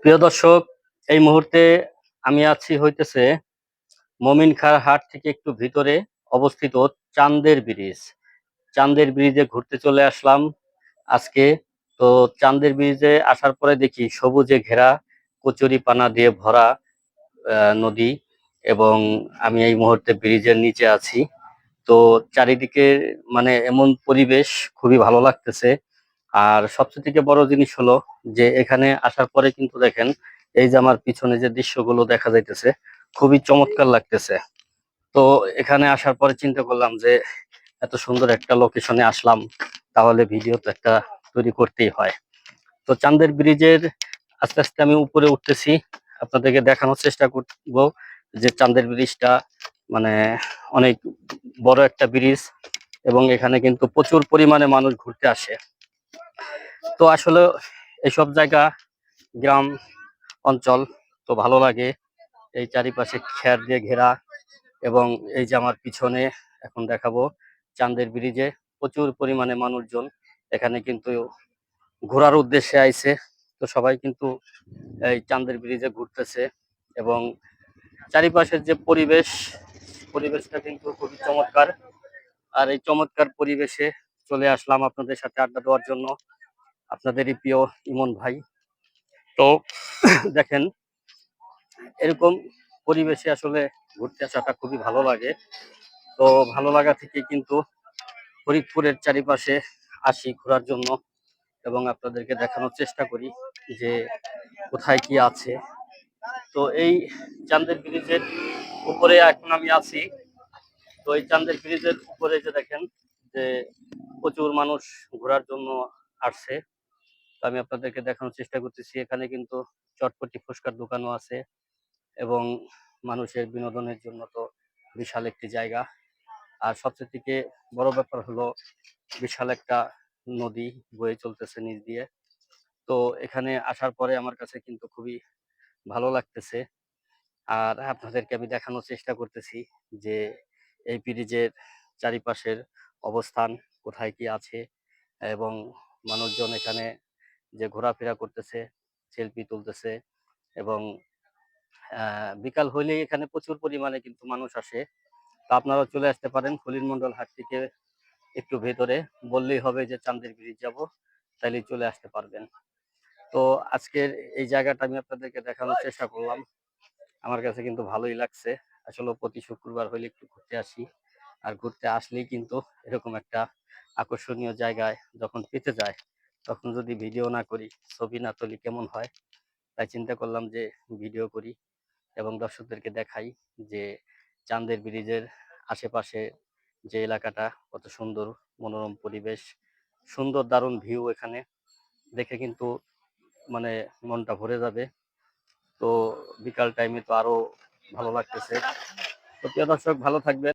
প্রিয় দর্শক, এই মুহূর্তে আমি আছি হইতেছে মমিনখার হাট থেকে একটু ভিতরে অবস্থিত চান্দের ব্রিজ। চান্দের ব্রিজে ঘুরতে চলে আসলাম আজকে। তো চান্দের ব্রিজে আসার পরে দেখি সবুজে ঘেরা কচুরি পানা দিয়ে ভরা নদী, এবং আমি এই মুহূর্তে ব্রিজের নিচে আছি। তো চারিদিকে মানে এমন পরিবেশ, খুবই ভালো লাগতেছে। আর সবচেয়ে থেকে বড় জিনিস হলো যে এখানে আসার পরে কিন্তু দেখেন, এই যে আমার পিছনে যে দৃশ্যগুলো দেখা যাইতেছে, খুবই চমৎকার লাগতেছে। তো এখানে আসার পরে চিন্তা করলাম যে এত সুন্দর একটা লোকেশনে আসলাম, তাহলে ভিডিও তো একটা তৈরি করতেই হয়। তো চান্দের ব্রিজের আস্তে আস্তে আমি উপরে উঠতেছি, আপনাদেরকে দেখানোর চেষ্টা করব যে চান্দের ব্রিজটা মানে অনেক বড় একটা ব্রিজ, এবং এখানে কিন্তু প্রচুর পরিমাণে মানুষ ঘুরতে আসে। তো আসলে এসব জায়গা গ্রাম অঞ্চল, তো ভালো লাগে। এই চারিপাশে খের দিয়ে ঘেরা, এবং এই যে আমার পিছনে এখন দেখাবো চান্দের ব্রিজে প্রচুর পরিমাণে মানুষজন এখানে কিন্তু ঘোরার উদ্দেশ্যে আইছে। তো সবাই কিন্তু এই চান্দের ব্রিজে ঘুরতেছে, এবং চারিপাশের যে পরিবেশটা কিন্তু খুবই চমৎকার। আর এই চমৎকার পরিবেশে চলে আসলাম আপনাদের সাথে আড্ডা দেওয়ার জন্য, আপনাদেরই প্রিয় ইমন ভাই। তো দেখেন, এরকম পরিবেশে আসলে ঘুরতে আসাটা খুবই ভালো লাগে। তো ভালো লাগা থেকে কিন্তু ফরিদপুরের চারিপাশে আসি ঘোরার জন্য, এবং আপনাদেরকে দেখানোর চেষ্টা করি যে কোথায় কি আছে। তো এই চান্দের ব্রিজের উপরে এখন আমি আছি। তো এই চান্দের ব্রিজের উপরে যে দেখেন যে প্রচুর মানুষ ঘোরার জন্য আসছে। তো আমি আপনাদেরকে দেখানোর চেষ্টা করতেছি, এখানে কিন্তু চটপটি ফুচকার দোকানও আছে, এবং মানুষের বিনোদনের জন্য তো বিশাল একটি জায়গা। আর সবচেয়ে থেকে বড় ব্যাপার হলো বিশাল একটা নদী বয়ে চলতেছে নিচ দিয়ে। তো এখানে আসার পরে আমার কাছে কিন্তু খুবই ভালো লাগতেছে। আর আপনাদেরকে আমি দেখানোর চেষ্টা করতেছি যে এই ব্রিজের চারিপাশের অবস্থান কোথায় কি আছে, এবং মানুষজন এখানে যে ঘোরাফেরা করতেছে, সেলফি তুলতেছে। এবং বিকাল হইলেই এখানে প্রচুর পরিমাণে কিন্তু মানুষ আসে। তো আপনারাও চলে আসতে পারেন খলিল মন্ডল হাট থেকে একটু ভেতরে, বললেই হবে যে চান্দের ব্রিজ যাব, তাইলেই চলে আসতে পারবেন। তো আজকের এই জায়গাটা আমি আপনাদেরকে দেখানোর চেষ্টা করলাম, আমার কাছে কিন্তু ভালোই লাগছে। আসলে প্রতি শুক্রবার হইলে একটু ঘুরতে আসি, আর ঘুরতে আসলেই কিন্তু এরকম একটা আকর্ষণীয় জায়গায় যখন পেতে যায়, তখন যদি ভিডিও না করি, ছবি না তুলি কেমন হয়। তাই চিন্তা করলাম যে ভিডিও করি, এবং দর্শকদেরকে দেখাই যে চান্দের ব্রিজের আশেপাশে যে এলাকাটা কত সুন্দর, মনোরম পরিবেশ, সুন্দর দারুণ ভিউ। এখানে দেখে কিন্তু মানে মনটা ভরে যাবে। তো বিকাল টাইমে তো আরো ভালো লাগতেছে। তো প্রিয় দর্শক, ভালো থাকবেন।